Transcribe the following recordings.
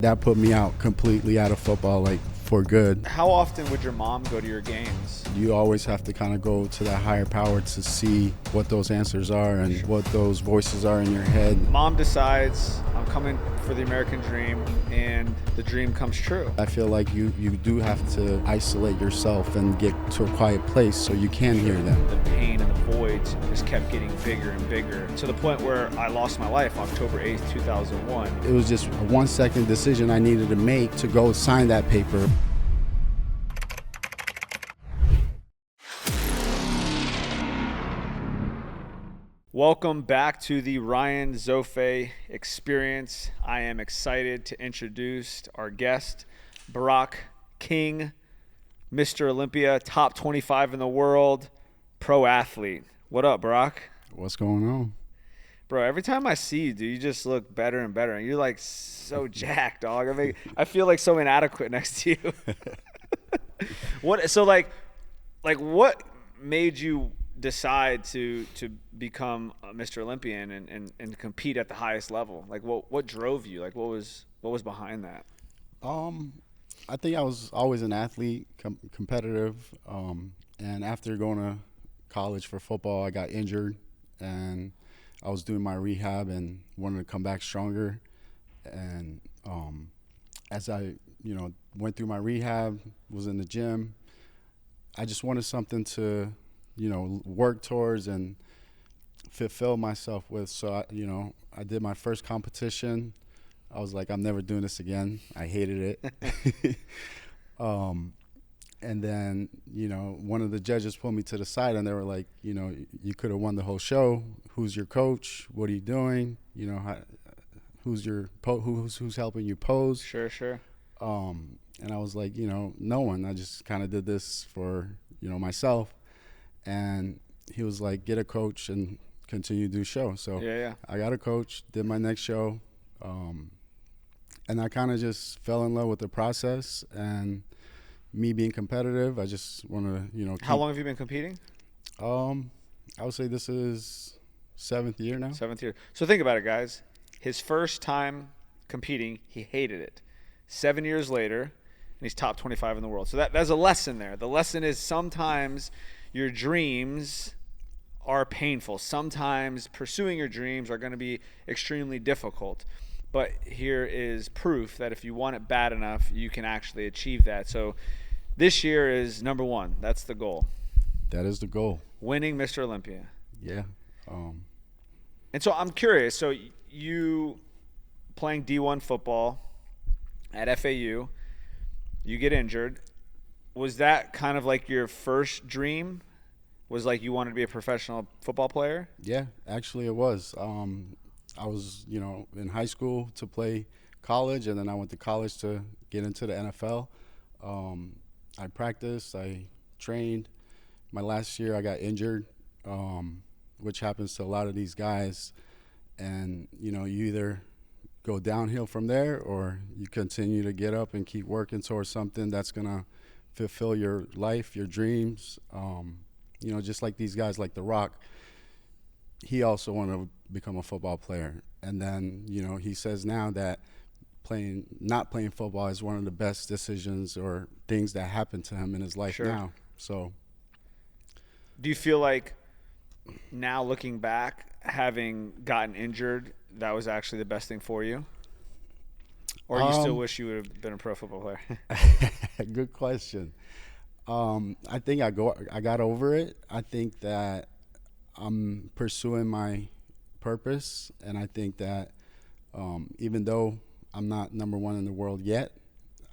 That put me out completely out of football, like for good. How often would your mom go to your games? You always have to kind of go to that higher power to see what those answers are and what those voices are in your head. Mom decides, I'm coming for the American dream, and the dream comes true. I feel like you do have to isolate yourself and get to a quiet place so you can hear them. The pain and the voids just kept getting bigger and bigger, to the point where I lost my life October 8th, 2001. It was just a 1-second decision I needed to make to go sign that paper. Welcome back to the Ryan Zofay Experience. I am excited to introduce our guest, Burak King, Mr. Olympia, top 25 in the world, pro athlete. What up, Burak? What's going on? Bro, every time I see you, dude, you just look better and better. And you're like so jacked, dog. I feel like so inadequate next to you. What made you decide to become a Mr. Olympian and compete at the highest level? Like what drove you? Like what was behind that? I think I was always an athlete, competitive, and after going to college for football, I got injured, and I was doing my rehab and wanted to come back stronger. And as I, went through my rehab, was in the gym, I just wanted something to, work towards and fulfill myself with. So, I did my first competition. I was like, I'm never doing this again. I hated it. And then, one of the judges pulled me to the side and they were like, you could have won the whole show. Who's your coach? What are you doing? Who's helping you pose? Sure. And I was like, no one. I just kind of did this for, myself. And he was like, get a coach and continue to do show. So yeah. I got a coach, did my next show. And I kind of just fell in love with the process and me being competitive. I just want to, How long have you been competing? I would say this is 7th year now. 7th year. So think about it, guys. His first time competing, he hated it. 7 years later, and he's top 25 in the world. So that's a lesson there. The lesson is sometimes your dreams are painful. Sometimes pursuing your dreams are going to be extremely difficult. But here is proof that if you want it bad enough, you can actually achieve that. So this year is number one. That's the goal. That is the goal. Winning Mr. Olympia. Yeah. And so I'm curious. So you playing D1 football at FAU, you get injured. Was that kind of like your first dream? Was like you wanted to be a professional football player? Yeah, actually it was. I was, in high school to play college, and then I went to college to get into the NFL. I practiced, I trained. My last year I got injured, which happens to a lot of these guys. And, you either go downhill from there or you continue to get up and keep working towards something that's going to fulfill your life, your dreams. Just like these guys like The Rock, he also wanted to become a football player. And then, he says now that not playing football is one of the best decisions or things that happened to him in his life. Sure. Now. So do you feel like now looking back, having gotten injured, that was actually the best thing for you? Or you still wish you would have been a pro football player? Good question. I think I got over it. I think that I'm pursuing my purpose, and I think that even though I'm not number one in the world yet,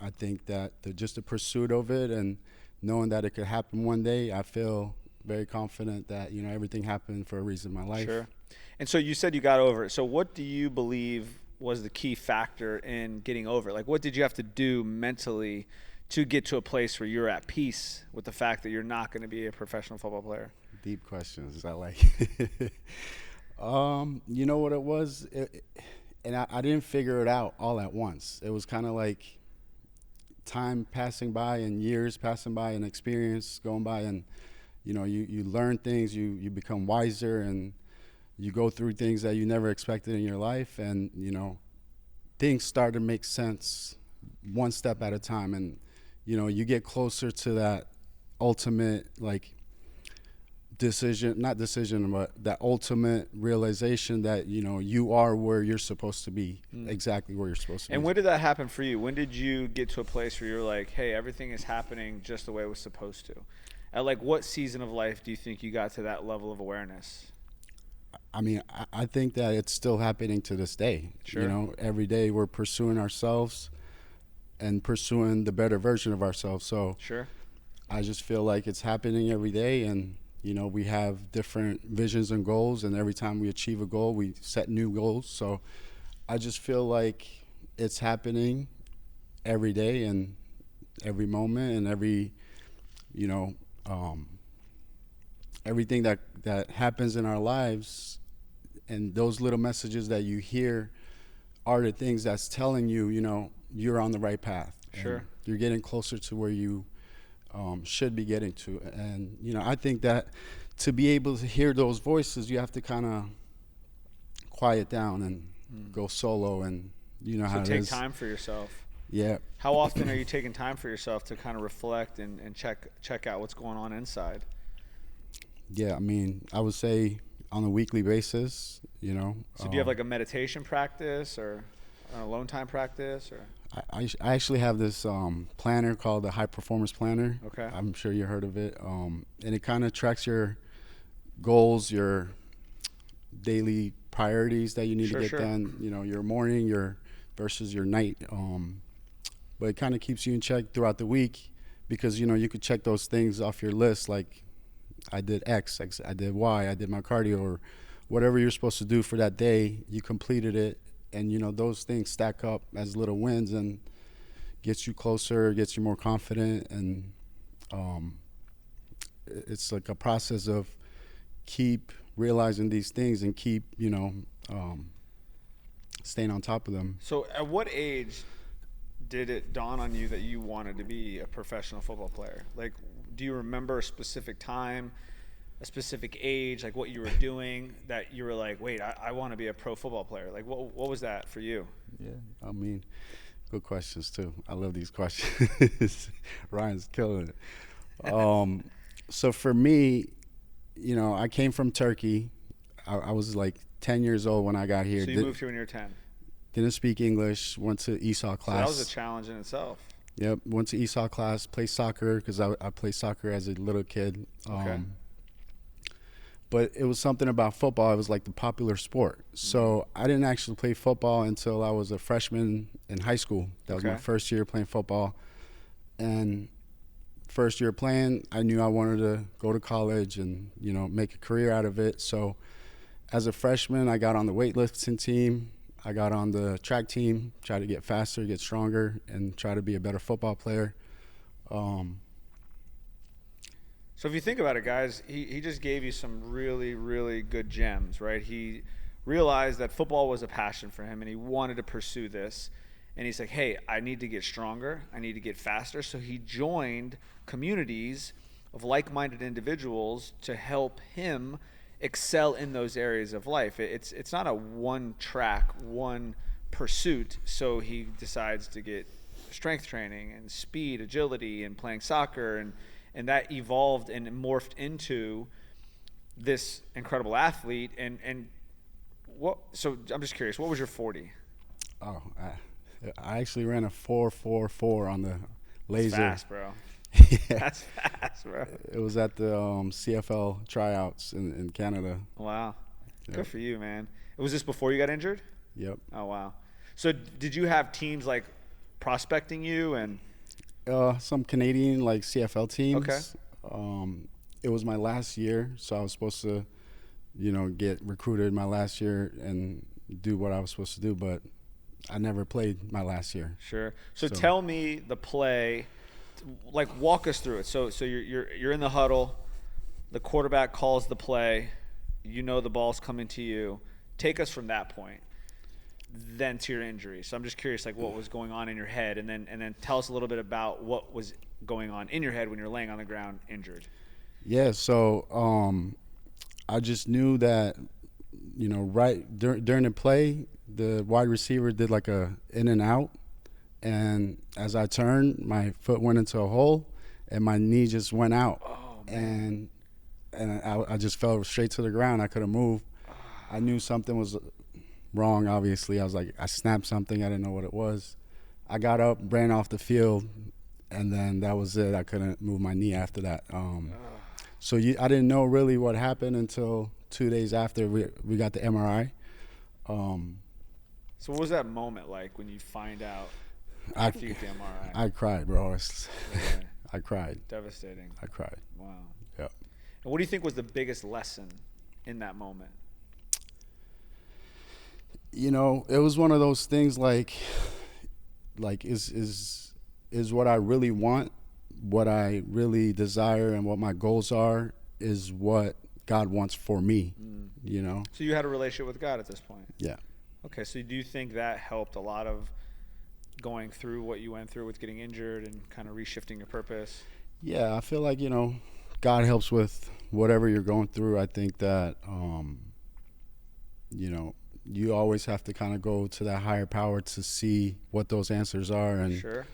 I think that just the pursuit of it and knowing that it could happen one day, I feel very confident that everything happened for a reason in my life. Sure. And so you said you got over it. So what do you believe was the key factor in getting over it? Like, what did you have to do mentally to get to a place where you're at peace with the fact that you're not going to be a professional football player? Deep questions. I like you know what it was? And I didn't figure it out all at once. It was kind of like time passing by and years passing by and experience going by, and you learn things, you become wiser, and you go through things that you never expected in your life. And things start to make sense one step at a time, and you get closer to that ultimate, like, not decision, but that ultimate realization that you are where you're supposed to be, exactly where you're supposed to be. And when did that happen for you? When did you get to a place where you're like, hey, everything is happening just the way it was supposed to? At like what season of life do you think you got to that level of awareness? I mean, I think that it's still happening to this day. Sure. Every day we're pursuing ourselves and pursuing the better version of ourselves. So Sure. I just feel like it's happening every day, and we have different visions and goals, and every time we achieve a goal, we set new goals. So I just feel like it's happening every day and every moment and every, everything that happens in our lives, and those little messages that you hear are the things that's telling you, you're on the right path. Sure. You're getting closer to where you should be getting to. And, I think that to be able to hear those voices, you have to kind of quiet down and go solo, and how it is. So take time for yourself. Yeah. How often are you taking time for yourself to kind of reflect and check out what's going on inside? Yeah, I mean, I would say on a weekly basis, So do you have like a meditation practice or an alone time practice, or? I actually have this planner called the High Performance Planner. Okay. I'm sure you heard of it. And it kind of tracks your goals, your daily priorities that you need to get done, your morning, your versus your night. But it kind of keeps you in check throughout the week, because, you could check those things off your list, like I did X, I did Y, I did my cardio, or whatever you're supposed to do for that day, you completed it. And, those things stack up as little wins and gets you closer, gets you more confident. And it's like a process of keep realizing these things and keep, staying on top of them. So at what age did it dawn on you that you wanted to be a professional football player? Like, do you remember a specific time, a specific age, like what you were doing that you were like, wait, I want to be a pro football player? Like, what was that for you? Yeah, I mean, good questions too. I love these questions. Ryan's killing it. So for me, I came from Turkey. I was like 10 years old when I got here. So you moved here when you were 10? Didn't speak English, went to ESOL class. So that was a challenge in itself. Yep, went to ESOL class, played soccer, because I played soccer as a little kid. Okay. But it was something about football. It was like the popular sport. So I didn't actually play football until I was a freshman in high school. That was my first year playing football. And first year playing, I knew I wanted to go to college and, make a career out of it. So as a freshman, I got on the weightlifting team. I got on the track team, tried to get faster, get stronger, and try to be a better football player. So if you think about it, guys, he just gave you some really, really good gems, right? He realized that football was a passion for him, and he wanted to pursue this. And he's like, hey, I need to get stronger. I need to get faster. So he joined communities of like-minded individuals to help him excel in those areas of life. It's not a one track, one pursuit. So he decides to get strength training and speed, agility, and playing soccer, and that evolved and morphed into this incredible athlete. And what? So I'm just curious, what was your 40? Oh, I actually ran a 4.44 on the laser. That's fast, bro. Yeah. That's fast, bro. It was at the CFL tryouts in Canada. Wow. Yep. Good for you, man. Was this before you got injured? Yep. Oh, wow. So did you have teams like prospecting you and? Some Canadian like CFL teams. Okay. It was my last year, so I was supposed to, get recruited my last year and do what I was supposed to do, but I never played my last year. Sure. So tell me the play, like walk us through it. So you're in the huddle, the quarterback calls the play, the ball's coming to you. Take us from that point then to your injury. So I'm just curious, like what was going on in your head, and then tell us a little bit about what was going on in your head when you're laying on the ground injured. Yeah. So I just knew that, right during the play, the wide receiver did like a in and out, and as I turned, my foot went into a hole, and my knee just went out, Oh, man. and I just fell straight to the ground. I couldn't move. I knew something was wrong. Obviously, I was like, I snapped something. I didn't know what it was. I got up, ran off the field, and then that was it. I couldn't move my knee after that. So I didn't know really what happened until 2 days after we got the MRI. So what was that moment like when you find out after you get the MRI? I cried, bro. Yeah. I cried. Devastating. I cried. Wow. Yep. And what do you think was the biggest lesson in that moment? You know, it was one of those things like is what I really want, what I really desire, and what my goals are is what God wants for me. You know. So you had a relationship with God at this point. Yeah. Okay. So do you think that helped a lot of going through what you went through with getting injured and kind of reshifting your purpose? Yeah, I feel like, you know, God helps with whatever you're going through. I think that, you know, you always have to kind of go to that higher power to see what those answers are and Sure.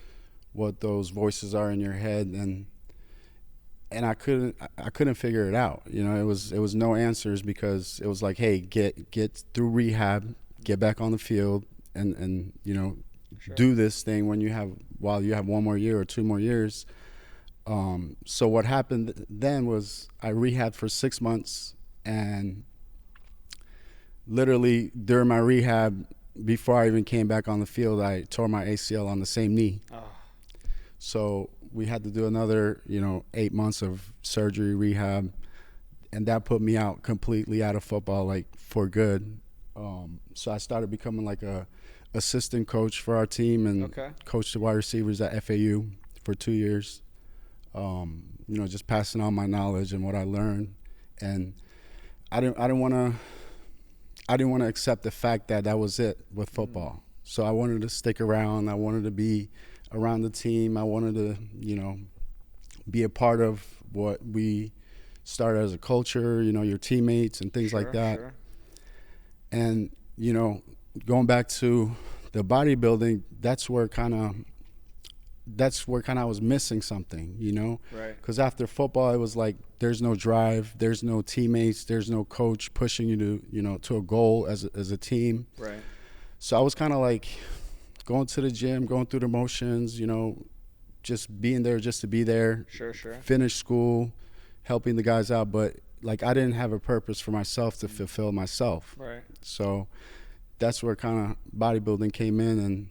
what those voices are in your head. And I couldn't figure it out. You know, it was no answers because it was like, hey, get through rehab, get back on the field, and you know, Sure. do this thing while you have 1 more year or 2 more years. So what happened then was I rehabbed for 6 months, and literally during my rehab, before I even came back on the field, I tore my ACL on the same knee. Oh. So we had to do another, you know, 8 months of surgery, rehab, and that put me out completely out of football, like for good. So I started becoming like a assistant coach for our team and coached the wide receivers at FAU for 2 years. You know, just passing on my knowledge and what I learned, and I didn't want to accept the fact that was it with football. So I wanted to stick around. I wanted to be around the team. I wanted to, you know, be a part of what we started as a culture, you know, your teammates and things like that. Sure. And, you know, going back to the bodybuilding, that's where kind of I was missing something, you know? Right. Because after football, it was like there's no drive, there's no teammates, there's no coach pushing you to, you know, to a goal as a team. Right. So I was kind of like going to the gym, going through the motions, you know, just being there just to be there. Sure. Finish school, helping the guys out, but like I didn't have a purpose for myself to fulfill myself. Right. So that's where kind of bodybuilding came in, and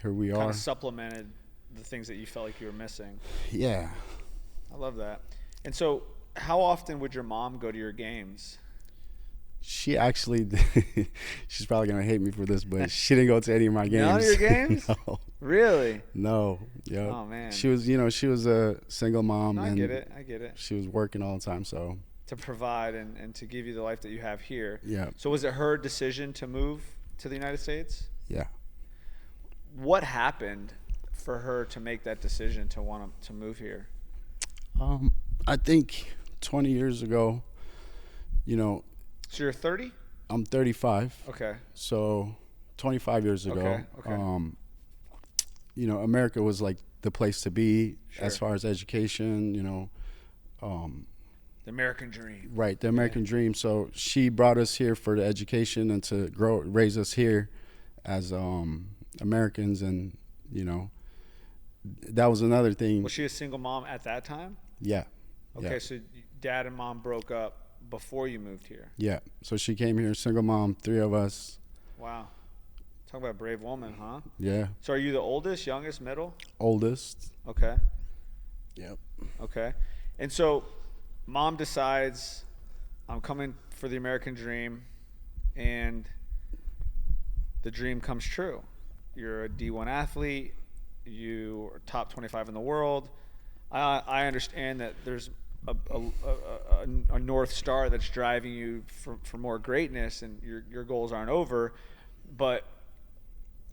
here we are. Kind of supplemented the things that you felt like you were missing. Yeah. I love that. And so how often would your mom go to your games? She actually, she's probably going to hate me for this, but she didn't go to any of my games. None of your games? No. Really? No. Yeah. Oh, man. She was, you know, she was a single mom. No, I and get it. She was working all the time, so. To provide and to give you the life that you have here. Yeah. So was it her decision to move to the United States? Yeah. What happened for her to make that decision to want to move here? I think 20 years ago, you know. So you're 30? I'm 35. Okay. So 25 years ago, Okay. You know, America was like the place to be as Sure. far as education, you know. The American dream. Right, the American dream. So she brought us here for the education and to raise us here as Americans, and you know, that was another thing. Was she a single mom at that time? Yeah. Okay, Yeah. so dad and mom broke up before you moved here. Yeah. So she came here, single mom, 3 of us. Wow. Talk about a brave woman, huh? Yeah. So are you the oldest, youngest, middle? Oldest. Okay. Yep. Okay. And so mom decides, I'm coming for the American dream, and the dream comes true. You're a D1 athlete. You are top 25 in the world. I understand that there's a North Star that's driving you for more greatness, and your goals aren't over. But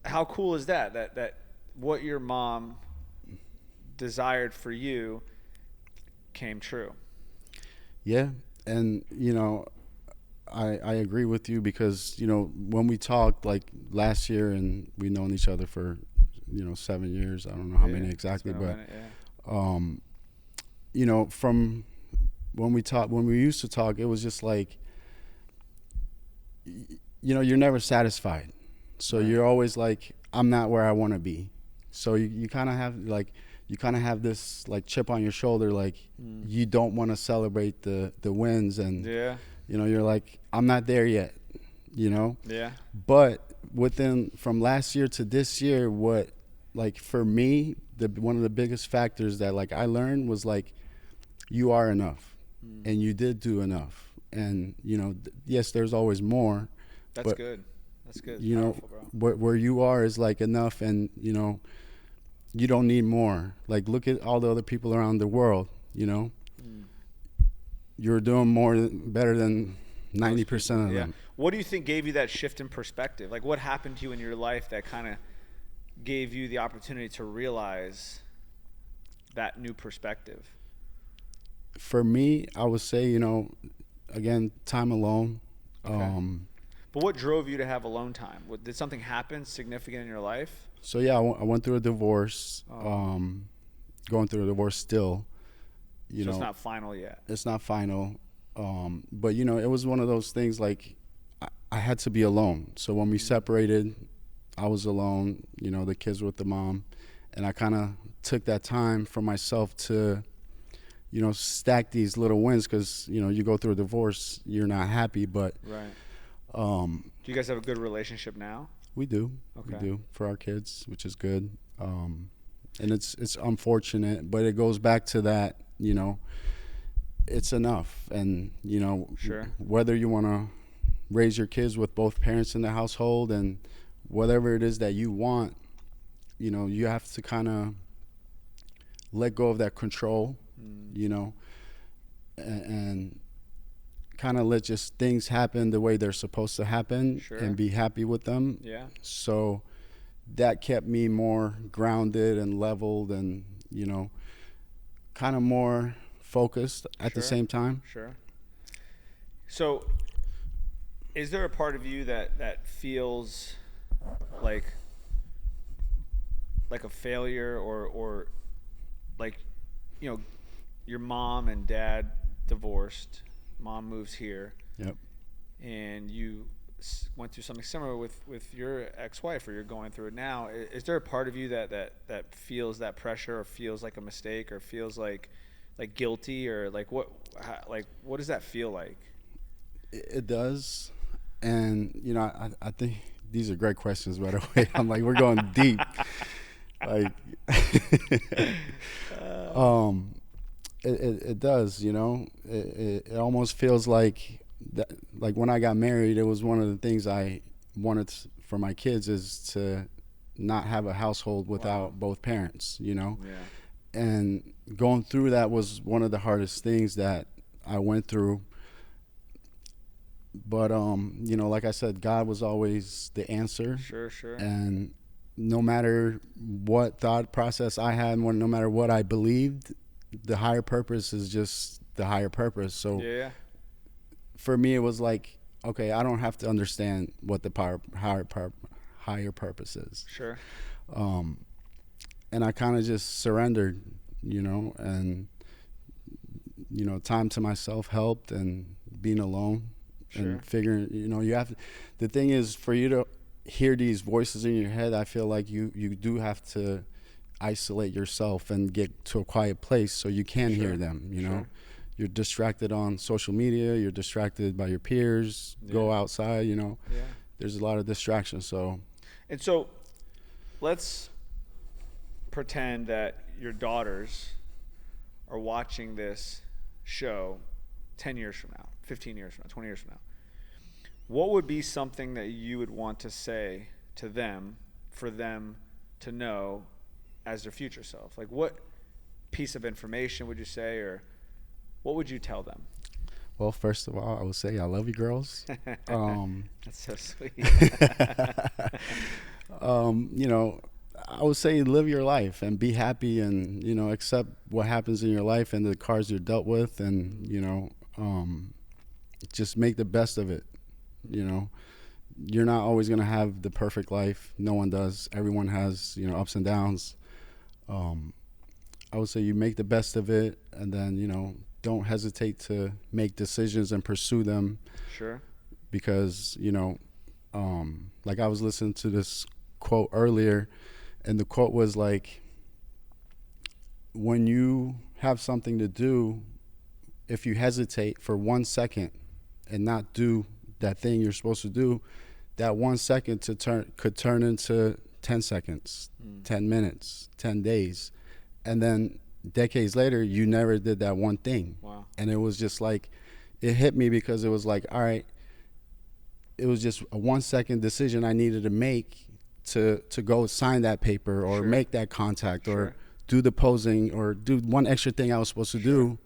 how cool is that what your mom desired for you came true? Yeah. And, you know, I agree with you because, when we talked like last year and we've known each other for, 7 years, I don't know how many exactly, but, from when we used to talk, it was just like, you're never satisfied. So Right. you're always like, I'm not where I want to be. So you kind of have this like chip on your shoulder, like you don't want to celebrate the wins, and Yeah. you're like, I'm not there yet, Yeah. But from last year to this year, what, like, for me, one of the biggest factors that like I learned was like, you are enough, and you did do enough, and yes, there's always more. That's but good. That's good. you know Powerful, bro. where you are is like enough, and you don't need more. Like, look at all the other people around the world. You're doing better than 90% of Yeah. them. What do you think gave you that shift in perspective? Like, what happened to you in your life that kind of gave you the opportunity to realize that new perspective? For me, I would say, again, time alone. Okay. But what drove you to have alone time? Did something happen significant in your life? So yeah, I went through a divorce. Oh. Going through a divorce still. So it's not final yet. It's not final. But it was one of those things like I had to be alone. So when we separated, I was alone. The kids were with the mom, and I kind of took that time for myself to, stack these little wins, because you go through a divorce, you're not happy, but Right. Do you guys have a good relationship now? we do. Okay. We do for our kids, which is good. And it's unfortunate, but it goes back to that, it's enough. And, Sure. whether you want to raise your kids with both parents in the household and whatever it is that you want, you have to kind of let go of that control, and kind of let just things happen the way they're supposed to happen. Sure. And be happy with them. Yeah. So that kept me more grounded and leveled, and kind of more focused at the Sure. same time. Sure. So, is there a part of you that feels like a failure, or like, your mom and dad divorced, mom moves here, Yep. and you went through something similar with your ex-wife, or you're going through it now? Is there a part of you that feels that pressure, or feels like a mistake, or feels like guilty, or what does that feel like? It does. And I think these are great questions, by the way. I'm like, we're going deep. Like, it does. It almost feels like that. Like, when I got married, it was one of the things I wanted for my kids, is to not have a household without both parents. Yeah. And going through that was one of the hardest things that I went through. But like I said, God was always the answer. Sure. And no matter what thought process I had, no matter what I believed, the higher purpose is just the higher purpose. So Yeah. for me, it was like, okay, I don't have to understand what the higher purpose is. Sure. And I kind of just surrendered, and time to myself helped, and being alone. Sure. And figuring, you have to, the thing is, for you to hear these voices in your head, I feel like you do have to isolate yourself and get to a quiet place so you can hear them. Sure. You're distracted on social media, you're distracted by your peers. Go outside, Yeah. there's a lot of distractions. And so, let's pretend that your daughters are watching this show 10 years from now, 15 years from now, 20 years from now. What would be something that you would want to say to them, for them to know as their future self? Like, what piece of information would you say, or what would you tell them? Well, first of all, I would say I love you, girls. That's so sweet. I would say live your life and be happy, and accept what happens in your life and the cards you're dealt with, and just make the best of it. You know, you're not always going to have the perfect life. No one does. Everyone has, ups and downs. I would say you make the best of it, and then, don't hesitate to make decisions and pursue them. Sure. Because, like I was listening to this quote earlier, and the quote was like, when you have something to do, if you hesitate for 1 second and not do that thing you're supposed to do, that 1 second could turn into 10 seconds, 10 minutes, 10 days. And then decades later, you never did that one thing. Wow. And it was just like, it hit me because it was like, all right, it was just a 1 second decision I needed to make to go sign that paper or Sure. make that contact Sure. or do the posing or do one extra thing I was supposed to do.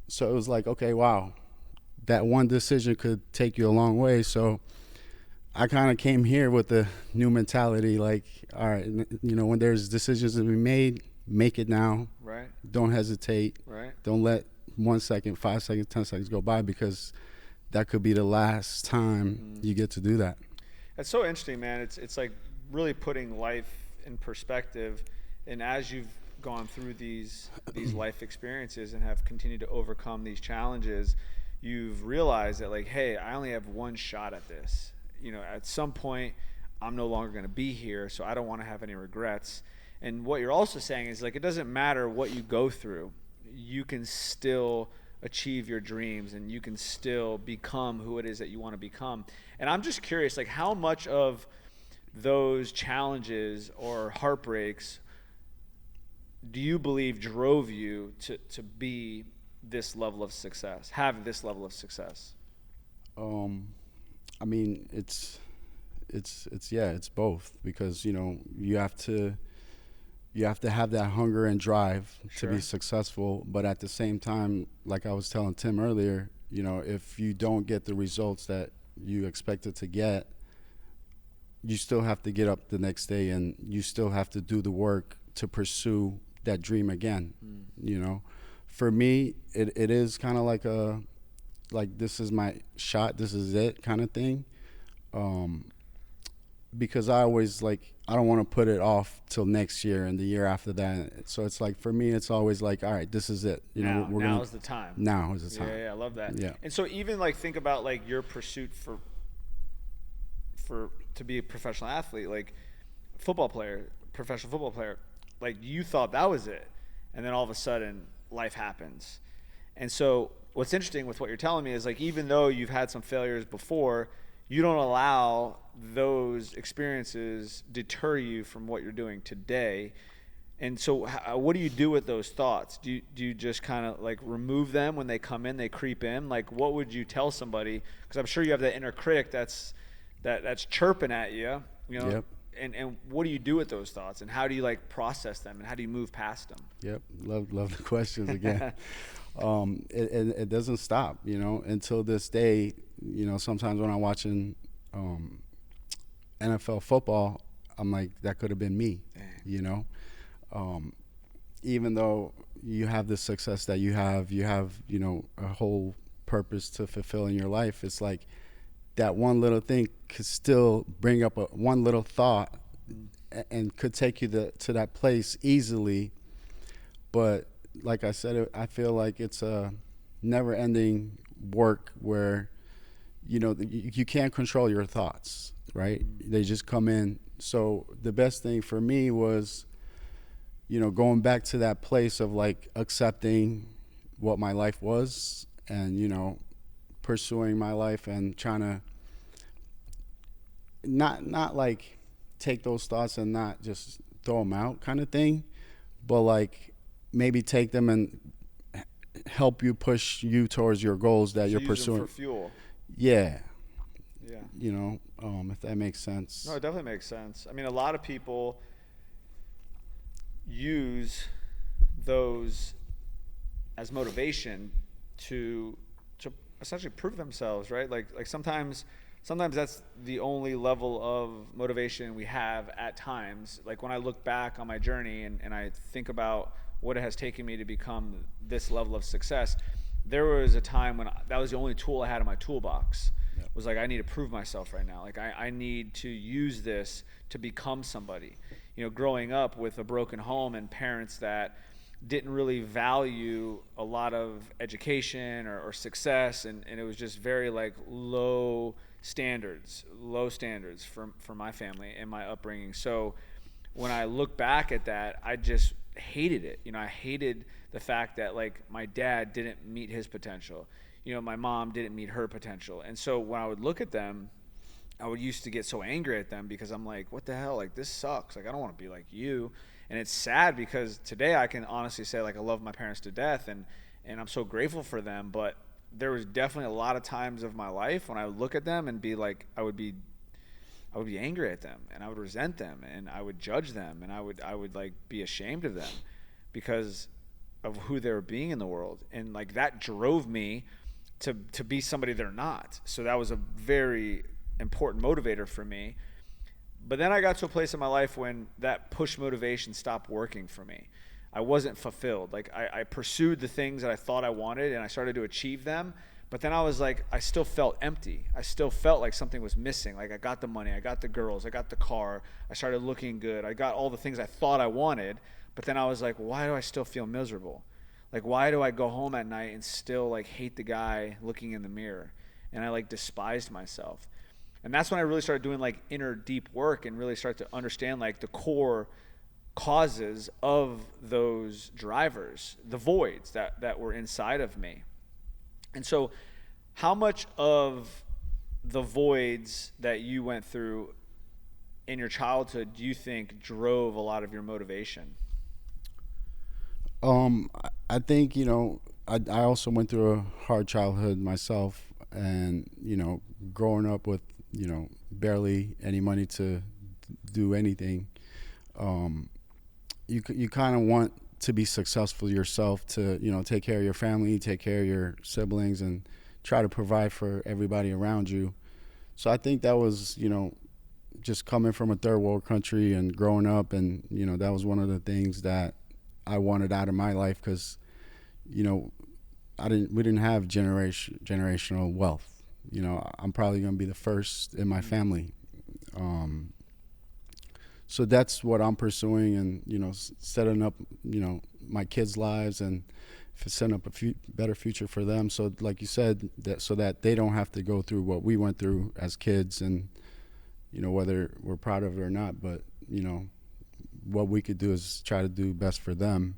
So it was like, okay, wow, that one decision could take you a long way. So I kind of came here with a new mentality, like, all right, when there's decisions to be made, make it now. Right. Don't hesitate. Right. Don't let 1 second, 5 seconds, 10 seconds go by, because that could be the last time you get to do that. That's so interesting, man. It's like really putting life in perspective. And as you've gone through these life experiences and have continued to overcome these challenges, you've realized that, like, hey, I only have one shot at this. At some point, I'm no longer going to be here, so I don't want to have any regrets. And what you're also saying is, like, it doesn't matter what you go through, you can still achieve your dreams and you can still become who it is that you want to become. And I'm just curious, like, how much of those challenges or heartbreaks do you believe drove you to be this level of success, have this level of success? I mean, it's both, because you have to have that hunger and drive Sure. to be successful, but at the same time, like I was telling Tim earlier, if you don't get the results that you expected to get, you still have to get up the next day and you still have to do the work to pursue that dream again. For me, it is kind of like this is my shot, this is it kind of thing. Because I always, like, I don't want to put it off till next year and the year after that. So it's like, for me, it's always like, all right, this is it. Now is the time. Now is the time. Yeah, I love that. Yeah. And so even, like, think about, like, your pursuit for to be a professional athlete, like professional football player, like, you thought that was it, and then all of a sudden life happens. And so what's interesting with what you're telling me is, like, even though you've had some failures before, you don't allow those experiences deter you from what you're doing today. And so what do you do with those thoughts? Do you just kind of, like, remove them when they come in, they creep in? Like, what would you tell somebody? Because I'm sure you have that inner critic that's chirping at you, Yep. And what do you do with those thoughts, and how do you, like, process them, and how do you move past them? Yep. Love the questions again. It doesn't stop, until this day. Sometimes when I'm watching NFL football, I'm like, that could have been me. Even though you have the success that you have a whole purpose to fulfill in your life. It's like that one little thing could still bring up one little thought and could take you to that place easily. But like I said, I feel like it's a never-ending work where, you can't control your thoughts, right? They just come in. So the best thing for me was, going back to that place of, like, accepting what my life was and, pursuing my life and trying to not like take those thoughts and not just throw them out kind of thing, but, like, maybe take them and help you push you towards your goals that you're pursuing. Use them for fuel. Yeah. Yeah. If that makes sense. No, it definitely makes sense. I mean, a lot of people use those as motivation to essentially prove themselves, right? Like sometimes that's the only level of motivation we have at times. Like, when I look back on my journey and I think about what it has taken me to become this level of success, there was a time when that was the only tool I had in my toolbox. Yep. Was like, I need to prove myself right now. Like I need to use this to become somebody. You know, growing up with a broken home and parents that didn't really value a lot of education or success, and it was just very like low standards for my family and my upbringing. So when I look back at that, I just hated it. You know, I hated the fact that like my dad didn't meet his potential. You know, my mom didn't meet her potential. And so when I would look at them, I would used to get so angry at them because I'm like, what the hell? Like, this sucks. Like, I don't want to be like you. And it's sad because today I can honestly say, like, I love my parents to death and I'm so grateful for them. But there was definitely a lot of times of my life when I would look at them and be like, I would be angry at them, and I would resent them, and I would judge them, and I would like be ashamed of them because of who they were being in the world. And like that drove me to be somebody they're not. So that was a very important motivator for me. But then I got to a place in my life when that push motivation stopped working for me. I wasn't fulfilled. Like I pursued the things that I thought I wanted and I started to achieve them. But then I was like, I still felt empty. I still felt like something was missing. Like I got the money, I got the girls, I got the car, I started looking good, I got all the things I thought I wanted. But then I was like, why do I still feel miserable? Like, why do I go home at night and still like hate the guy looking in the mirror? And I like despised myself. And that's when I really started doing like inner deep work and really started to understand like the core causes of those drivers, the voids that were inside of me. And so how much of the voids that you went through in your childhood do you think drove a lot of your motivation? I think, you know, I also went through a hard childhood myself, and, you know, growing up with, you know, barely any money to do anything, you kind of want to be successful yourself, to, you know, take care of your family, take care of your siblings, and try to provide for everybody around you. So I think that was, you know, just coming from a third world country and growing up, and, you know, that was one of the things that I wanted out of my life, because, you know, we didn't have generational wealth. You know, I'm probably going to be the first in my family. So that's what I'm pursuing, and, you know, setting up, you know, my kids' lives and setting up a better future for them. So like you said, so that they don't have to go through what we went through as kids, and, you know, whether we're proud of it or not, but, you know, what we could do is try to do best for them.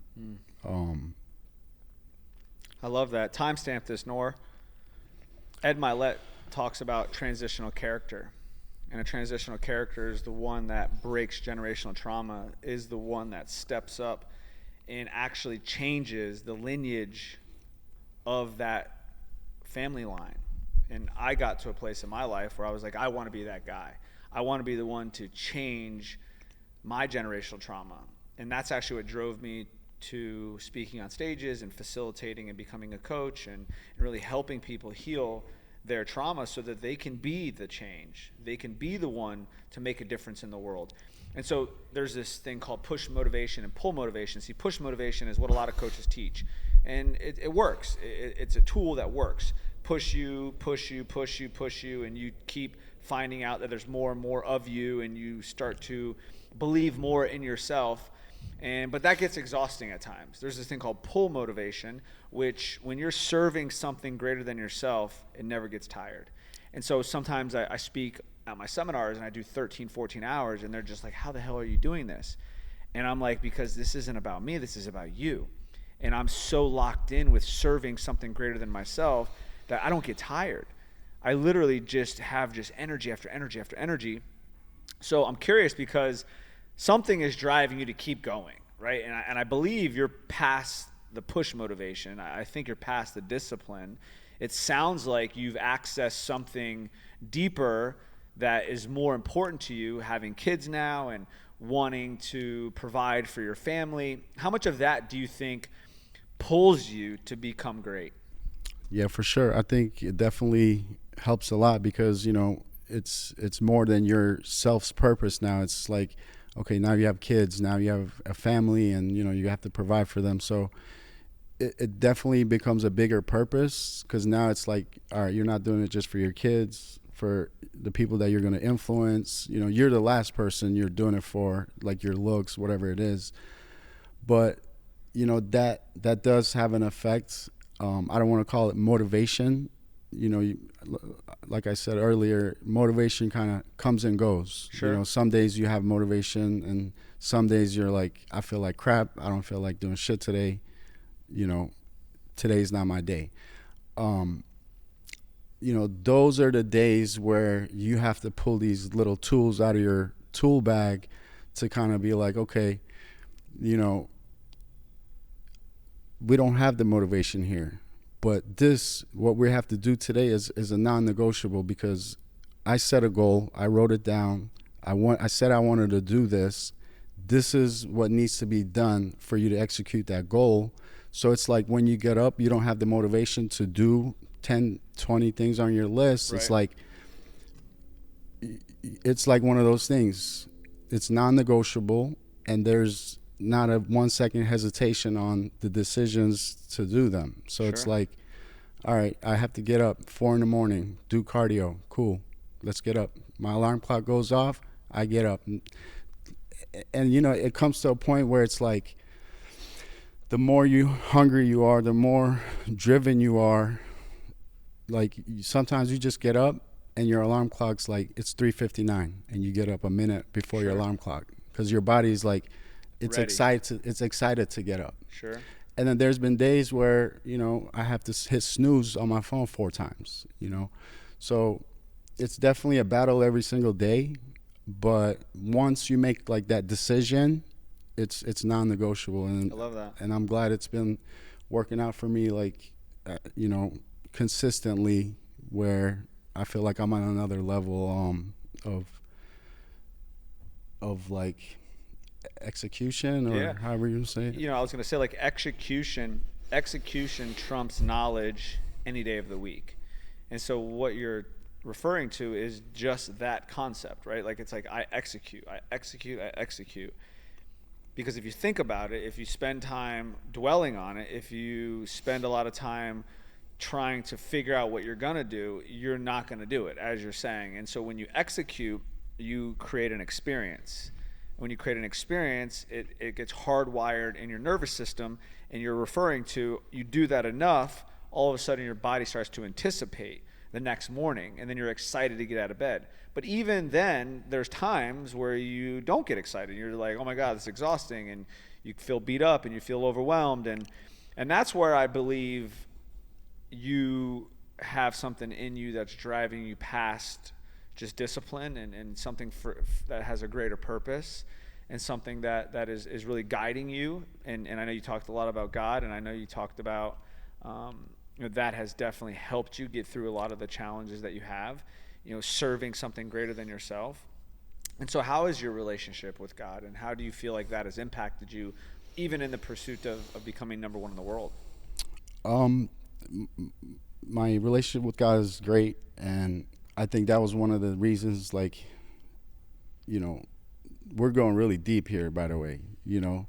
I love that. Timestamp this, Nor. Ed Milet talks about transitional character. And a transitional character is the one that breaks generational trauma, is the one that steps up and actually changes the lineage of that family line. And I got to a place in my life where I was like, I want to be that guy. I want to be the one to change my generational trauma. And that's actually what drove me to speaking on stages and facilitating and becoming a coach and really helping people heal their trauma so that they can be the change. They can be the one to make a difference in the world. And so there's this thing called push motivation and pull motivation. See, push motivation is what a lot of coaches teach. And it works. It's a tool that works. Push you, and you keep finding out that there's more and more of you, and you start to believe more in yourself. But that gets exhausting at times. There's this thing called pull motivation, which when you're serving something greater than yourself, it never gets tired. And so sometimes I speak at my seminars and I do 13, 14 hours, and they're just like, how the hell are you doing this? And I'm like, because this isn't about me, this is about you. And I'm so locked in with serving something greater than myself that I don't get tired. I literally just have just energy after energy after energy. So I'm curious because something is driving you to keep going, right? And I believe you're past the push motivation. I think you're past the discipline. It sounds like you've accessed something deeper that is more important to you, having kids now and wanting to provide for your family. How much of that do you think pulls you to become great? Yeah, for sure. I think it definitely helps a lot because, you know, it's more than your self's purpose now. It's like, okay, now you have kids, now you have a family, and, you know, you have to provide for them. So it definitely becomes a bigger purpose, because now it's like, all right, you're not doing it just for your kids, for the people that you're going to influence. You know, you're the last person you're doing it for, like your looks, whatever it is. But you know, that does have an effect. I don't want to call it motivation. You know, like I said earlier, motivation kind of comes and goes. Sure. You know, some days you have motivation, and some days you're like, I feel like crap. I don't feel like doing shit today. You know, today's not my day. You know, those are the days where you have to pull these little tools out of your tool bag to kind of be like, okay, you know, we don't have the motivation here, but this, what we have to do today is a non-negotiable, because I set a goal, I wrote it down, I said I wanted to do this. This is what needs to be done for you to execute that goal. So it's like when you get up, you don't have the motivation to do 10, 20 things on your list. Right. It's like one of those things. It's non-negotiable, and there's not a 1 second hesitation on the decisions to do them. So It's like, all right, I have to get up 4 a.m, do cardio. Cool. Let's get up. My alarm clock goes off. I get up. And you know, it comes to a point where it's like, the more hungry you are, the more driven you are. Like sometimes you just get up and your alarm clock's like, it's 3:59, and you get up a minute before your alarm clock, because your body's like, it's Ready. excited to get up. Sure. And then there's been days where, you know, I have to hit snooze on my phone 4 times, you know. So it's definitely a battle every single day. But once you make like that decision, it's non-negotiable. And I love that. And I'm glad it's been working out for me, like, you know, consistently, where I feel like I'm on another level of like execution, or however you say it. You know, I was going to say, like, execution trumps knowledge any day of the week. And so what you're referring to is just that concept, right? Like, it's like, I execute. Because if you think about it, if you spend time dwelling on it, if you spend a lot of time trying to figure out what you're going to do, you're not going to do it, as you're saying. And so when you execute, you create an experience. When you create an experience, it gets hardwired in your nervous system, and you're referring to, you do that enough, all of a sudden your body starts to anticipate the next morning, and then you're excited to get out of bed. But even then, there's times where you don't get excited. You're like, oh my God, this is exhausting, and you feel beat up and you feel overwhelmed. And that's where I believe you have something in you that's driving you past just discipline, and something that has a greater purpose, and something that is really guiding you. And I know you talked a lot about God, and I know you talked about you know, that has definitely helped you get through a lot of the challenges that you have, you know, serving something greater than yourself. And so how is your relationship with God, and how do you feel like that has impacted you, even in the pursuit of becoming number one in the world? My relationship with God is great, and I think that was one of the reasons, like, you know, we're going really deep here, by the way, you know.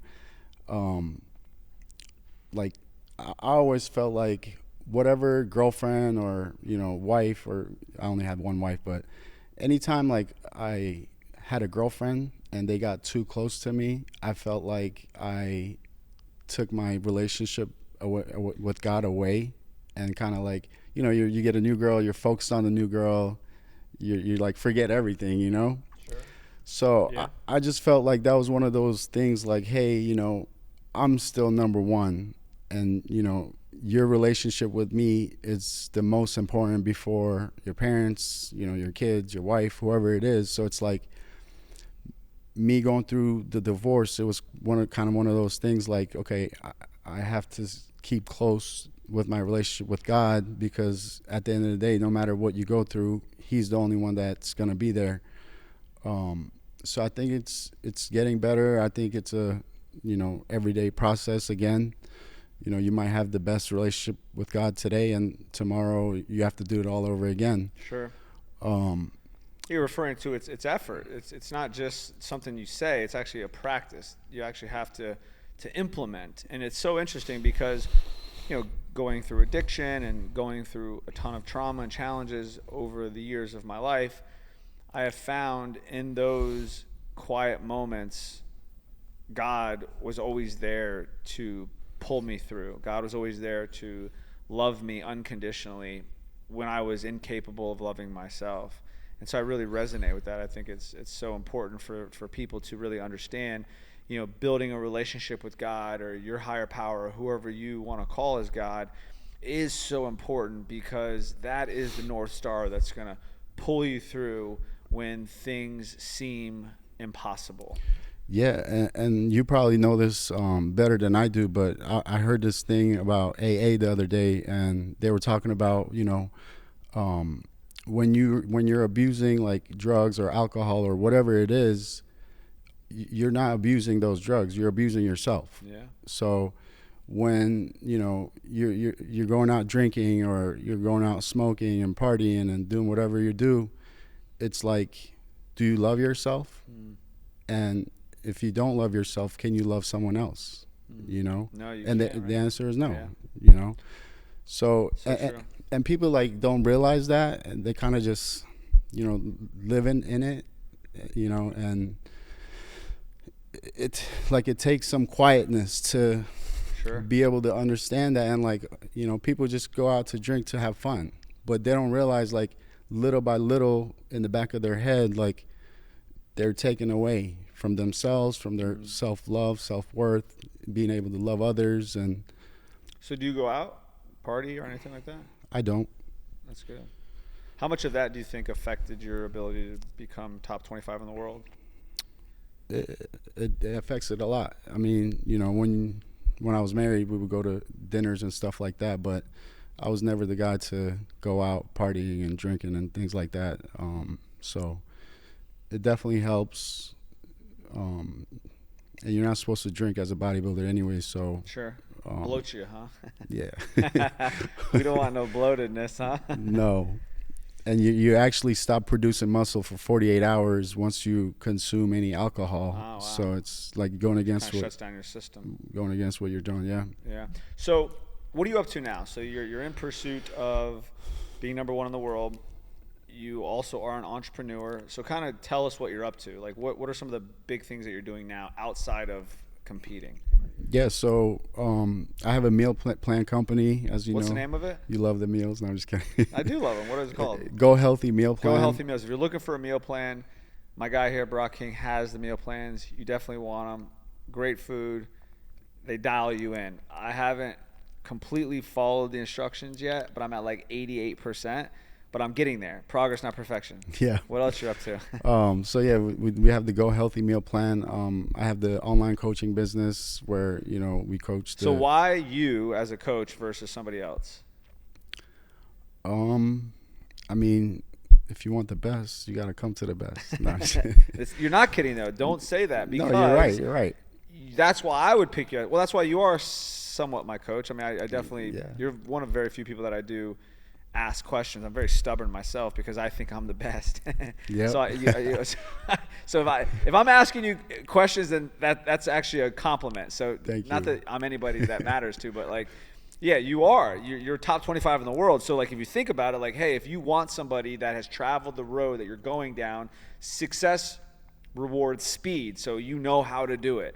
Like, I always felt like whatever girlfriend or, you know, wife, or I only had one wife, but anytime like I had a girlfriend and they got too close to me, I felt like I took my relationship with God away, and kind of like, you know, you get a new girl, you're focused on the new girl, you like forget everything, you know? Sure. So Yeah. I just felt like that was one of those things, like, hey, you know, I'm still number one, and, you know, your relationship with me is the most important before your parents, you know, your kids, your wife, whoever it is. So it's like me going through the divorce, it was one of those things like, okay, I have to keep close with my relationship with God, because at the end of the day, no matter what you go through, he's the only one that's going to be there. So I think it's getting better. I think it's a, you know, everyday process again. You know, you might have the best relationship with God today, and tomorrow you have to do it all over again. Sure. You're referring to it's effort. It's not just something you say. It's actually a practice. You actually have to implement. And it's so interesting because going through addiction and going through a ton of trauma and challenges over the years of my life, I have found in those quiet moments, God was always there to pull me through. God was always there to love me unconditionally when I was incapable of loving myself. And so I really resonate with that. I think it's so important for people to really understand, building a relationship with God or your higher power or whoever you want to call as God is so important, because that is the North Star that's going to pull you through when things seem impossible. Yeah, and you probably know this better than I do, but I heard this thing about AA the other day, and they were talking about, when you're abusing like drugs or alcohol or whatever it is, you're not abusing those drugs, you're abusing yourself. Yeah. So when you're going out drinking or you're going out smoking and partying and doing whatever you do, it's like, do you love yourself? And if you don't love yourself, can you love someone else? No, you and can't, the answer is no. Yeah. So and people like don't realize that, and they kind of just live in it, and it takes some quietness to be able to understand that. And people just go out to drink to have fun, but they don't realize, like, little by little in the back of their head, like, they're taken away from themselves, from their self-love, self-worth, being able to love others. And so do you go out, party or anything like that? I don't. That's good. How much of that do you think affected your ability to become top 25 in the world? It affects it a lot. I mean, when I was married, we would go to dinners and stuff like that, but I was never the guy to go out partying and drinking and things like that. So it definitely helps. And you're not supposed to drink as a bodybuilder anyway, so. Sure. Bloat you, huh? Yeah. We don't want no bloatedness, huh? No. And you actually stop producing muscle for 48 hours once you consume any alcohol. Oh, wow. So it's like going against Kind of shuts down your system. Going against what you're doing, yeah. Yeah. So what are you up to now? So you're in pursuit of being number one in the world. You also are an entrepreneur. So kind of tell us what you're up to. Like, what are some of the big things that you're doing now outside of competing? Yeah, so I have a meal plan company, as you know. What's the name of it? You love the meals? No, I'm just kidding. I do love them. What is it called? Go Healthy Meal Plan. Go Healthy Meals. If you're looking for a meal plan, my guy here, Burak King, has the meal plans. You definitely want them. Great food. They dial you in. I haven't completely followed the instructions yet, but I'm at like 88%. But I'm getting there. Progress, not perfection. Yeah. What else you up to? So yeah, we have the Go Healthy Meal Plan. I have the online coaching business where we coach. So why you as a coach versus somebody else? I mean, if you want the best, you got to come to the best. No, you're not kidding though. Don't say that, because no, you're right. You're right. That's why I would pick you. Well, that's why you are somewhat my coach. I mean, I definitely. Yeah. You're one of very few people that I do ask questions. I'm very stubborn myself because I think I'm the best. Yeah. So if I'm asking you questions, then that's actually a compliment. So Thank not you. that I'm anybody that matters to, but like, yeah, you are. You're top 25 in the world. So like, if you think about it, like, hey, if you want somebody that has traveled the road that you're going down, success rewards speed. So you know how to do it.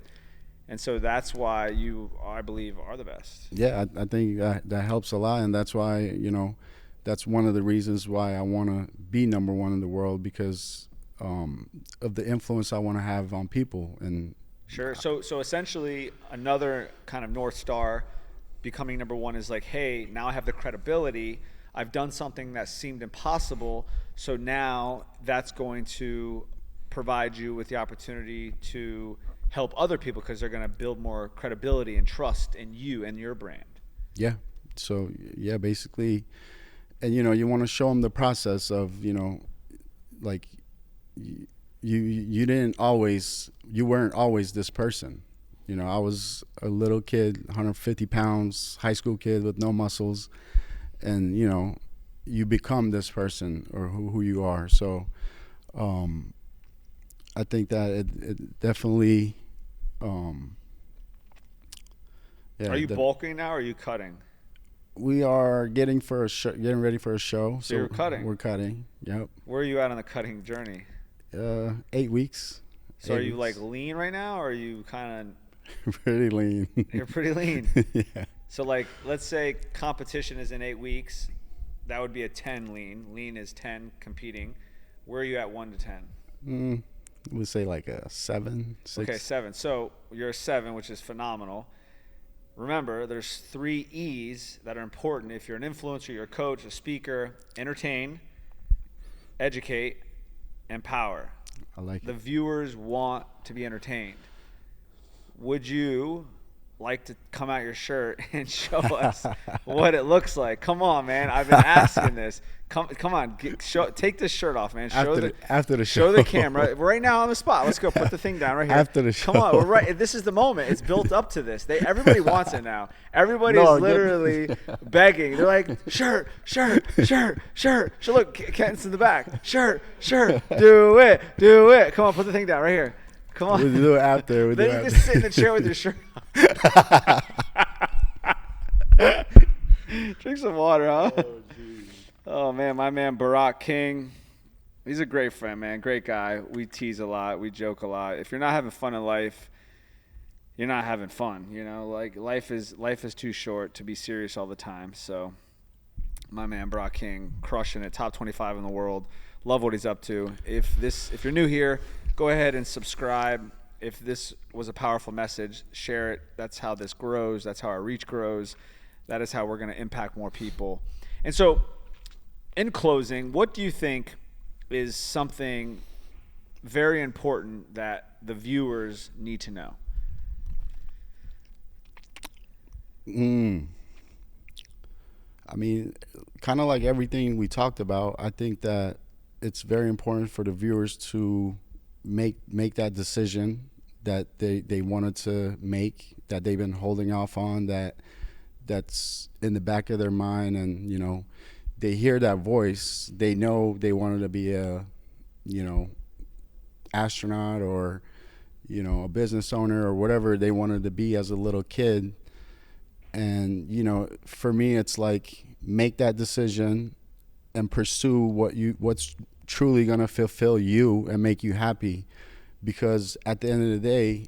And so that's why you, I believe, are the best. Yeah, I think that helps a lot, and that's why that's one of the reasons why I want to be number one in the world, because of the influence I want to have on people. And sure. So essentially, another kind of North Star, becoming number one, is like, hey, now I have the credibility. I've done something that seemed impossible. So now that's going to provide you with the opportunity to help other people, because they're going to build more credibility and trust in you and your brand. Yeah. So yeah, basically. And you want to show them the process of like you weren't always this person. I was a little kid, 150 pounds, high school kid with no muscles, and you become this person, or who you are. So I think that it definitely are you bulking now, or are you cutting? We are getting ready for a show. So you're cutting. We're cutting. Yep. Where are you at on the cutting journey? 8 weeks. So are you like lean right now, or are you kind of pretty lean? You're pretty lean. Yeah. So like, let's say competition is in 8 weeks. That would be a 10 lean. Lean is 10 competing. Where are you at 1 to 10? We'll say like a 7, 6. Okay, 7. So you're a 7, which is phenomenal. Remember, there's 3 E's that are important. If you're an influencer, you're a coach, a speaker: entertain, educate, empower. I like the it. Viewers want to be entertained. Would you like to come out your shirt and show us what it looks like? Come on, man. I've been asking this. Come on. Take this shirt off, man. After the show. Show the camera. Right now on the spot. Let's go. Put the thing down right here. After the show. Come on. We're right. This is the moment. It's built up to this. Everybody wants it now. Everybody's literally begging. They're like, shirt. So look, Ken's in the back. Shirt. Do it. Come on. Put the thing down right here. Come on. We'll do it after. Then you just sit in the chair with your shirt on. Drink some water, huh? Oh, man, my man Burak King. He's a great friend, man. Great guy. We tease a lot. We joke a lot. If you're not having fun in life, you're not having fun. You know, like life is too short to be serious all the time. So my man Burak King, crushing it. Top 25 in the world. Love what he's up to. If you're new here, go ahead and subscribe. If this was a powerful message, share it. That's how this grows. That's how our reach grows. That is how we're going to impact more people. And so, in closing, what do you think is something very important that the viewers need to know? I mean, kind of like everything we talked about, I think that it's very important for the viewers to make that decision that they wanted to make, that they've been holding off on, that's in the back of their mind. And, you know, they hear that voice. They know they wanted to be a, you know, astronaut or, you know, a business owner or whatever they wanted to be as a little kid. And, you know, for me, it's like, make that decision and pursue what's truly going to fulfill you and make you happy. Because at the end of the day,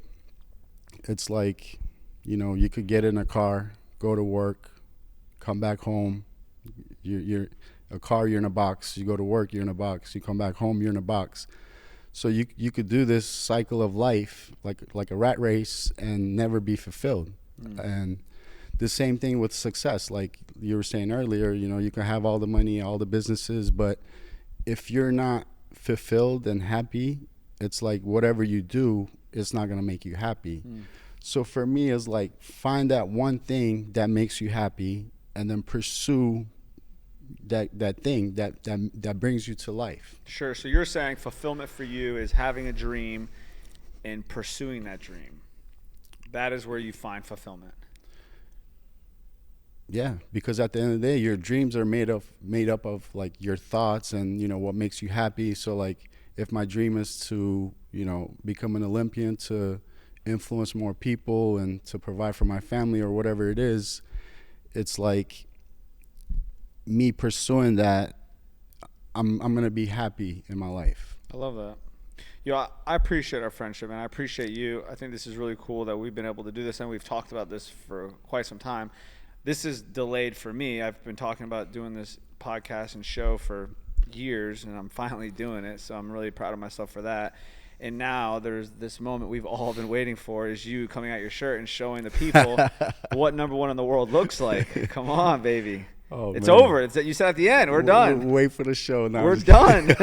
it's like, you know, you could get in a car, go to work, come back home. You're in a box. You go to work, you're in a box. You come back home, you're in a box. So you could do this cycle of life like a rat race and never be fulfilled. And the same thing with success. Like you were saying earlier, you know, you can have all the money, all the businesses, but if you're not fulfilled and happy, it's like whatever you do, it's not going to make you happy. So for me, it's like find that one thing that makes you happy and then pursue that thing that brings you to life. Sure. So you're saying fulfillment for you is having a dream and pursuing that dream. That is where you find fulfillment. Yeah, because at the end of the day, your dreams are made up of like your thoughts and, you know, what makes you happy. So like if my dream is to, you know, become an Olympian, to influence more people and to provide for my family or whatever it is, it's like me pursuing that, I'm going to be happy in my life. I love that. You know, I appreciate our friendship, and I appreciate you. I think this is really cool that we've been able to do this, and we've talked about this for quite some time. This is delayed for me. I've been talking about doing this podcast and show for years, and I'm finally doing it, so I'm really proud of myself for that. And now there's this moment we've all been waiting for, is you coming out your shirt and showing the people what number one in the world looks like. Come on, baby. Oh, it's man. Over. You said at the end, we're done. Wait for the show now. We're done.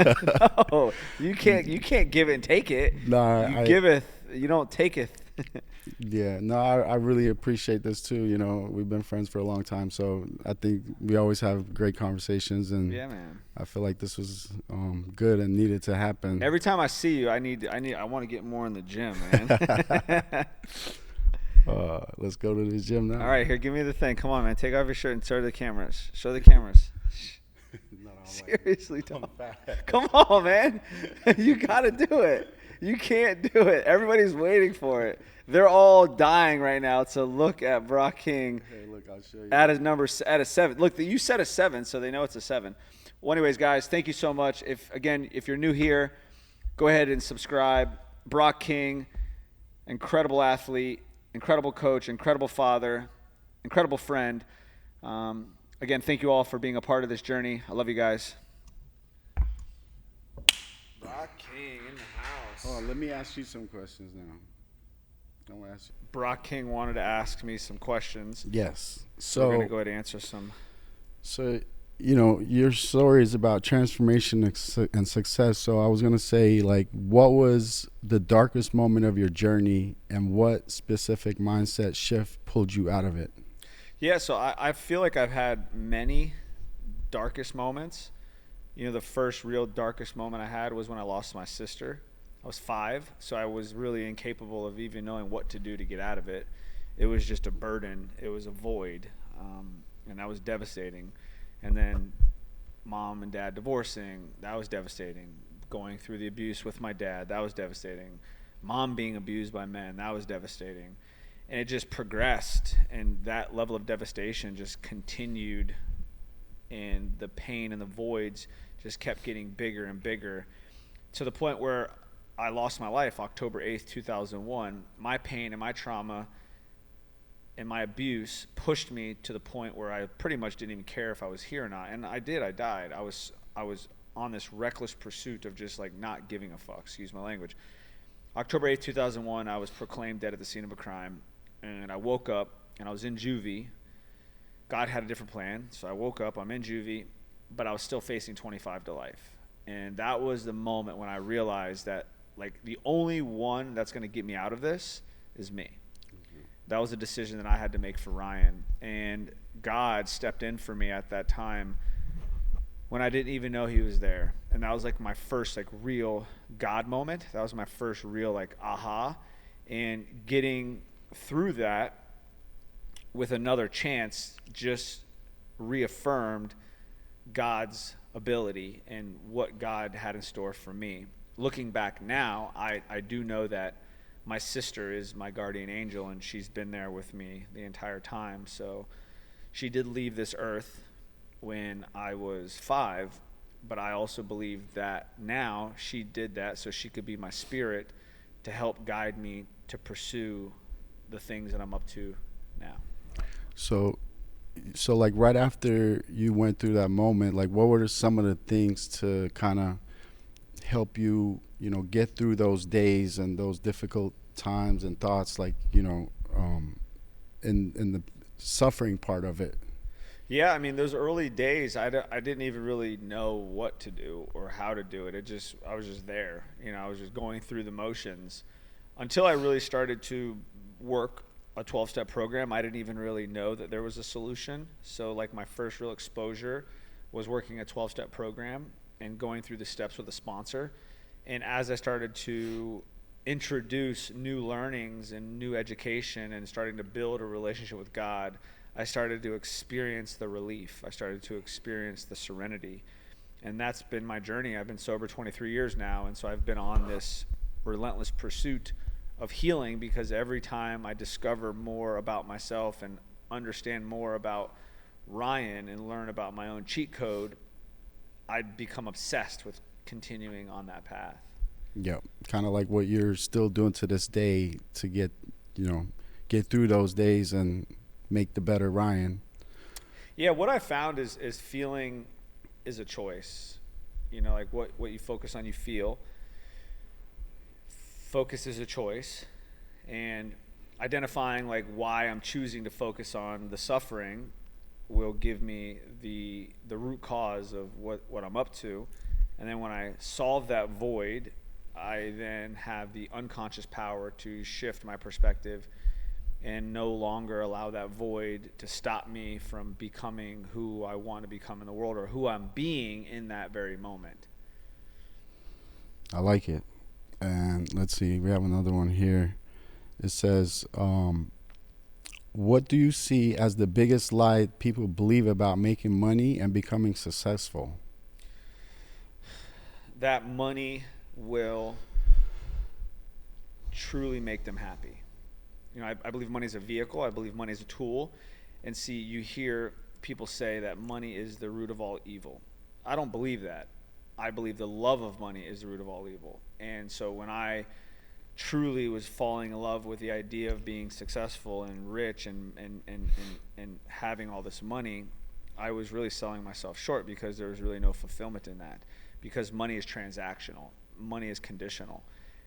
No, you can't give it and take it. Nah, you giveth, you don't taketh. Yeah, no, I really appreciate this too. You know, we've been friends for a long time, so I think we always have great conversations, and yeah, man, I feel like this was good and needed to happen. Every time I see you, I want to get more in the gym, man. Let's go to the gym now. All right, here, give me the thing. Come on, man, take off your shirt and show the cameras. Show the cameras. Seriously, don't. Come on, man. You got to do it. You can't do it. Everybody's waiting for it. They're all dying right now to look at Burak King. Hey, look, I'll show you. At his number, at a 7. Look, you said a 7, so they know it's a 7. Well, anyways, guys, thank you so much. If you're new here, go ahead and subscribe. Burak King, incredible athlete, incredible coach, incredible father, incredible friend. Again, thank you all for being a part of this journey. I love you guys. Burak King in the house. Oh, let me ask you some questions now. I want to ask you. Burak King wanted to ask me some questions. Yes. So we're going to go ahead and answer some. So, your story is about transformation and success. So I was going to say, like, what was the darkest moment of your journey and what specific mindset shift pulled you out of it? Yeah, so I feel like I've had many darkest moments. The first real darkest moment I had was when I lost my sister. I was 5, so I was really incapable of even knowing what to do to get out of it. It was just a burden. It was a void, and that was devastating. And then mom and dad divorcing, that was devastating. Going through the abuse with my dad, that was devastating. Mom being abused by men, that was devastating. And it just progressed, and that level of devastation just continued, and the pain and the voids just kept getting bigger and bigger to the point where I lost my life October 8th, 2001. My pain and my trauma and my abuse pushed me to the point where I pretty much didn't even care if I was here or not. And I did. I died. I was on this reckless pursuit of just like not giving a fuck, excuse my language. October 8th, 2001, I was proclaimed dead at the scene of a crime. And I woke up, and I was in juvie. God had a different plan. So I woke up, I'm in juvie, but I was still facing 25 to life. And that was the moment when I realized that, like, the only one that's going to get me out of this is me. Mm-hmm. That was a decision that I had to make for Ryan. And God stepped in for me at that time when I didn't even know he was there. And that was, like, my first, like, real God moment. That was my first real, like, aha. And getting through that with another chance just reaffirmed God's ability and what God had in store for me. Looking back now, I do know that my sister is my guardian angel, and she's been there with me the entire time. So she did leave this earth when I was 5, but I also believe that now she did that so she could be my spirit to help guide me to pursue the things that I'm up to now. So like right after you went through that moment, like what were some of the things to kind of help you, get through those days and those difficult times and thoughts, like, in the suffering part of it? Yeah, I mean, those early days, I didn't even really know what to do or how to do it. I was just there. I was just going through the motions until I really started to work a 12-step program. I didn't even really know that there was a solution. So, like, my first real exposure was working a 12-step program and going through the steps with a sponsor. And as I started to introduce new learnings and new education and starting to build a relationship with God, I started to experience the relief. I started to experience the serenity. And that's been my journey. I've been sober 23 years now, and so I've been on this relentless pursuit of healing, because every time I discover more about myself and understand more about Ryan and learn about my own cheat code, I become obsessed with continuing on that path. Yeah, kind of like what you're still doing to this day to get through those days and make the better Ryan. Yeah, what I found is feeling is a choice. Like what you focus on, you feel. Focus is a choice, and identifying like why I'm choosing to focus on the suffering will give me the root cause of what I'm up to. And then when I solve that void, I then have the unconscious power to shift my perspective and no longer allow that void to stop me from becoming who I want to become in the world, or who I'm being in that very moment. I like it. And let's see, we have another one here. It says, what do you see as the biggest lie people believe about making money and becoming successful? That money will truly make them happy. I believe money is a vehicle. I believe money is a tool. And see, you hear people say that money is the root of all evil. I don't believe that. I believe the love of money is the root of all evil. And so when I truly was falling in love with the idea of being successful and rich and having all this money, I was really selling myself short because there was really no fulfillment in that, because money is transactional, money is conditional.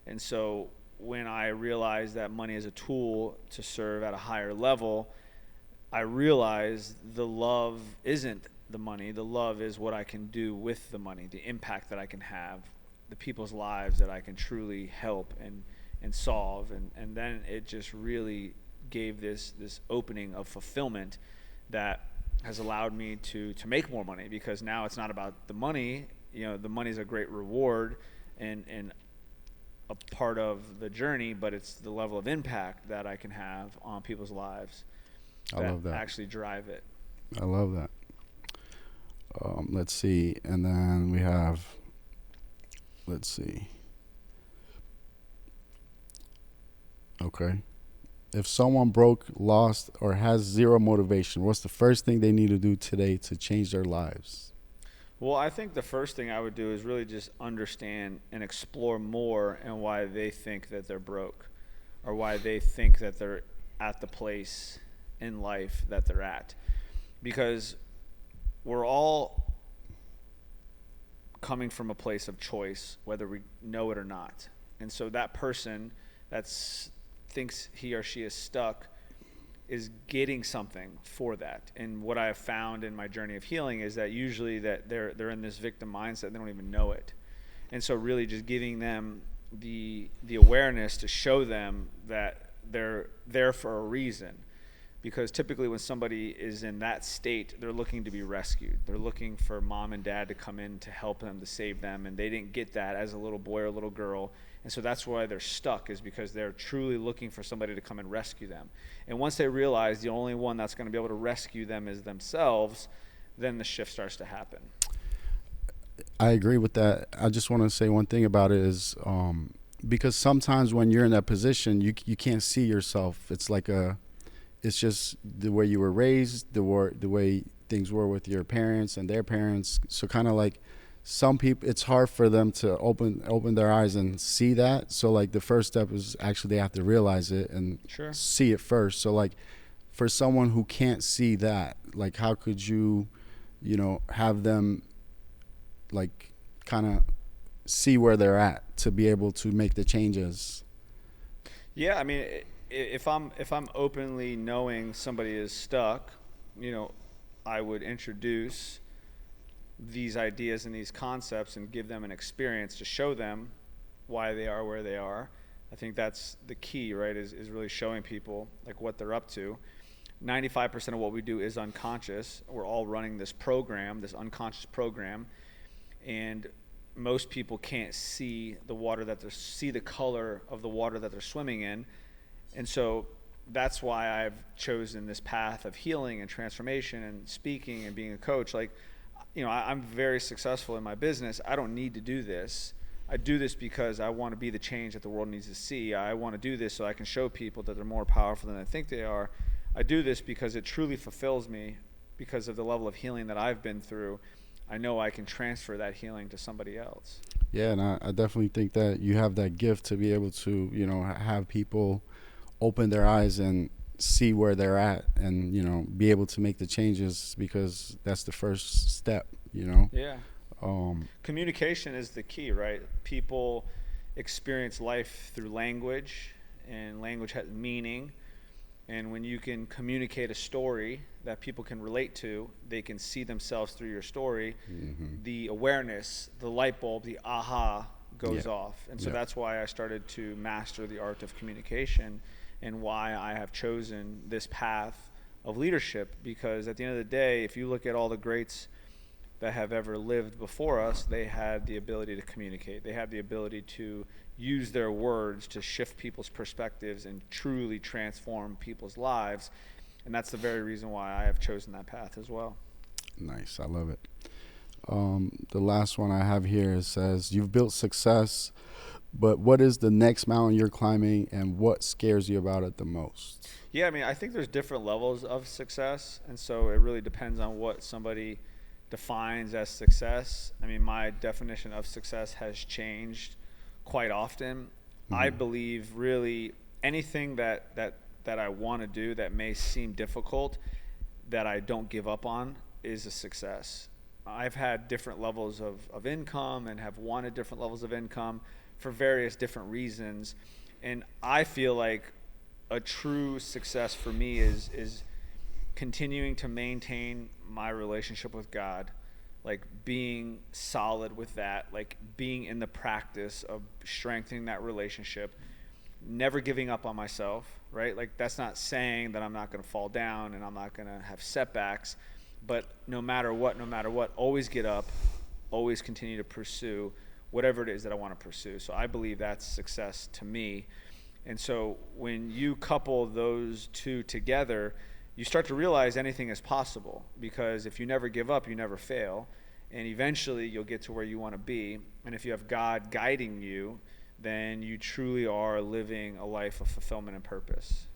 And so when I realized that money is a tool to serve at a higher level, I realized the love isn't the money. The love is what I can do with the money, the impact that I can have, the people's lives that I can truly help and solve. And then it just really gave this opening of fulfillment that has allowed me to make more money, because now it's not about the money. The money is a great reward and a part of the journey, but it's the level of impact that I can have on people's lives I love that. actually drive it. I love that. Let's see. And then we have, let's see. Okay. If someone broke, lost, or has zero motivation, what's the first thing they need to do today to change their lives? Well, I think the first thing I would do is really just understand and explore more and why they think that they're broke, or why they think that they're at the place in life that they're at. Because we're all coming from a place of choice, whether we know it or not. And so that person that's thinks he or she is stuck is getting something for that. And what I have found in my journey of healing is that usually that they're in this victim mindset, they don't even know it. And so really just giving them the awareness to show them that they're there for a reason. Because typically when somebody is in that state, they're looking to be rescued. They're looking for mom and dad to come in to help them, to save them, and they didn't get that as a little boy or a little girl. And so that's why they're stuck, is because they're truly looking for somebody to come and rescue them. And once they realize the only one that's going to be able to rescue them is themselves, then the shift starts to happen. I agree with that. I just want to say one thing about it is because sometimes when you're in that position, you can't see yourself. It's just the way you were raised, the way things were with your parents and their parents. So kind of like some people, it's hard for them to open their eyes and see that. So like the first step is actually they have to realize it and Sure. see it first. So like for someone who can't see that, like how could you have them like kind of see where they're at to be able to make the changes? Yeah, I mean, if I'm openly knowing somebody is stuck, I would introduce these ideas and these concepts and give them an experience to show them why they are where they are. I think that's the key, right? Is really showing people like what they're up to. 95% of what we do is unconscious. We're all running this program, this unconscious program, and most people can't see the water see the color of the water that they're swimming in. And so that's why I've chosen this path of healing and transformation and speaking and being a coach. Like, I'm very successful in my business. I don't need to do this. I do this because I want to be the change that the world needs to see. I want to do this so I can show people that they're more powerful than I think they are. I do this because it truly fulfills me, because of the level of healing that I've been through. I know I can transfer that healing to somebody else. Yeah, and I definitely think that you have that gift to be able to, have people open their eyes and see where they're at and, be able to make the changes, because that's the first step, Yeah. Communication is the key, right? People experience life through language, and language has meaning. And when you can communicate a story that people can relate to, they can see themselves through your story. Mm-hmm. The awareness, the light bulb, the aha goes off. And so that's why I started to master the art of communication, and why I have chosen this path of leadership. Because at the end of the day, if you look at all the greats that have ever lived before us, they had the ability to communicate. They had the ability to use their words to shift people's perspectives and truly transform people's lives. And that's the very reason why I have chosen that path as well. Nice. I love it. The last one I have here, it says, you've built success But what is the next mountain you're climbing, and what scares you about it the most? Yeah, I mean, I think there's different levels of success, and so it really depends on what somebody defines as success. I mean, my definition of success has changed quite often. I believe really anything that I want to do that may seem difficult, that I don't give up on, is a success. I've had different levels of income and have wanted different levels of income for various different reasons. And I feel like a true success for me is continuing to maintain my relationship with God, like being solid with that, like being in the practice of strengthening that relationship, never giving up on myself, right? Like that's not saying that I'm not going to fall down and I'm not going to have setbacks, but no matter what, always get up, always continue to pursue whatever it is that I want to pursue. So I believe that's success to me. And so when you couple those two together, you start to realize anything is possible, because if you never give up, you never fail. And eventually you'll get to where you want to be. And if you have God guiding you, then you truly are living a life of fulfillment and purpose.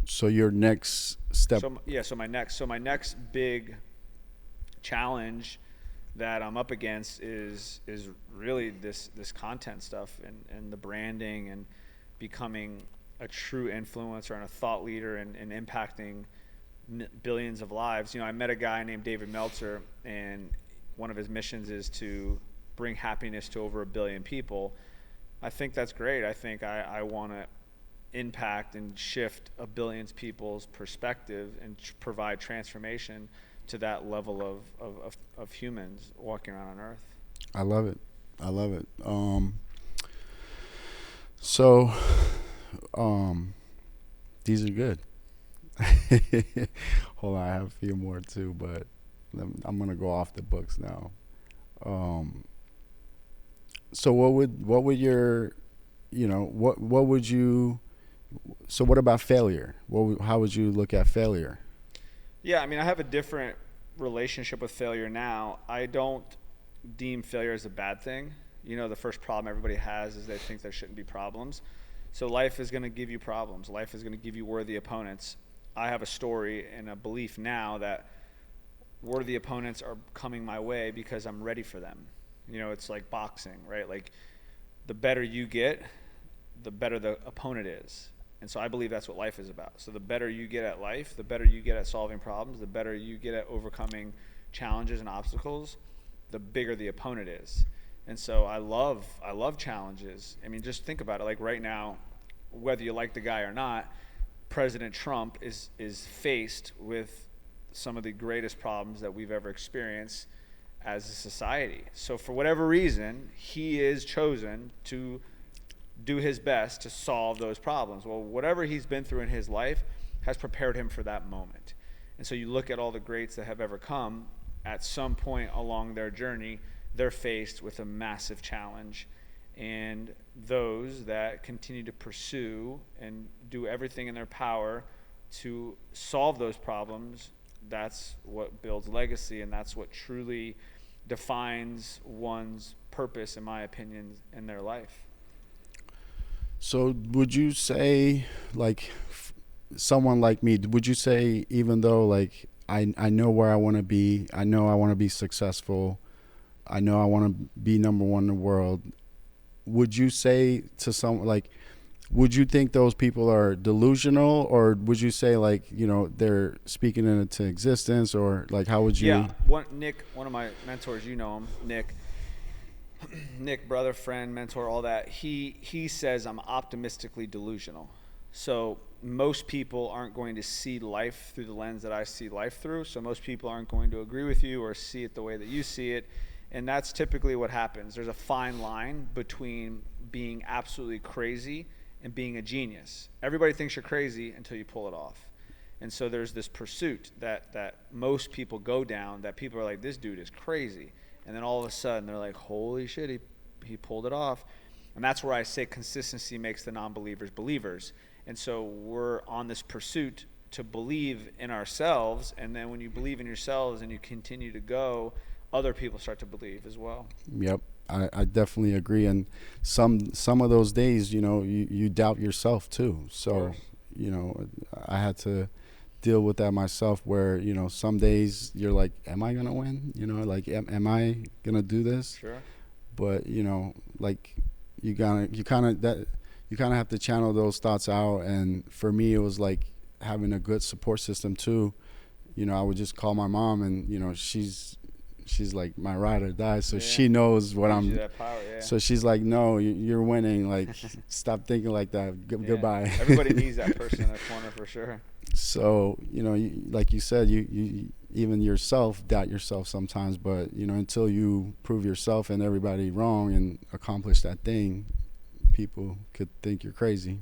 So your next step. So my next big challenge that I'm up against is really this content stuff and the branding and becoming a true influencer and a thought leader and impacting billions of lives. You know, I met a guy named David Meltzer, and one of his missions is to bring happiness to over 1 billion people. I think that's great. I think I want to impact and shift 1 billion people's perspective and provide transformation to that level of humans walking around on Earth. I love it. I love it. So, these are good. Hold on, I have a few more too, but I'm gonna go off the books now. So what would your, what would you? So what about failure? How would you look at failure? Yeah, I mean, I have a different relationship with failure now. I don't deem failure as a bad thing. You know, the first problem everybody has is they think there shouldn't be problems. So life is going to give you problems. Life is going to give you worthy opponents. I have a story and a belief now that worthy opponents are coming my way because I'm ready for them. You know, it's like boxing, right? Like the better you get, the better the opponent is. And so I believe that's what life is about. So the better you get at life, the better you get at solving problems, the better you get at overcoming challenges and obstacles, the bigger the opponent is. And so I love challenges. I mean, just think about it. Like right now, whether you like the guy or not, President Trump is faced with some of the greatest problems that we've ever experienced as a society. So for whatever reason, he is chosen to do his best to solve those problems. Well, whatever he's been through in his life has prepared him for that moment. And so you look at all the greats that have ever come, at some point along their journey, they're faced with a massive challenge. And those that continue to pursue and do everything in their power to solve those problems, that's what builds legacy, and that's what truly defines one's purpose, in my opinion, in their life. So would you say, like, someone like me, would you say, even though, like, I know where I want to be, I know I want to be successful, I know I want to be number one in the world, would you say to someone, like, would you think those people are delusional, or would you say, like, they're speaking it into existence, or, like, how would you? Yeah, Nick, one of my mentors, you know him, Nick, brother, friend, mentor, all that. He says I'm optimistically delusional. So most people aren't going to see life through the lens that I see life through. So most people aren't going to agree with you or see it the way that you see it. And that's typically what happens. There's a fine line between being absolutely crazy and being a genius. Everybody thinks you're crazy until you pull it off. And so there's this pursuit that most people go down, that people are like, this dude is crazy. And then all of a sudden they're like, holy shit, he pulled it off. And that's where I say consistency makes the non-believers believers. And so we're on this pursuit to believe in ourselves. And then when you believe in yourselves and you continue to go, other people start to believe as well. Yep. I definitely agree. And some of those days, you know, you doubt yourself too. So, you know, I had to deal with that myself where, you know, some days you're like, am I going to win? You know, like, am I going to do this? Sure. But, you know, like you kind of have to channel those thoughts out. And for me, it was like having a good support system too. You know, I would just call my mom, and you know, she's like my ride or die, so Yeah. she knows what Gives you I'm. that power, yeah. So she's like, no, you're winning. Like, stop thinking like that. Yeah. Goodbye. Everybody needs that person in their corner for sure. So, you know, like you said, you even yourself doubt yourself sometimes, but you know, until you prove yourself and everybody wrong and accomplish that thing, people could think you're crazy.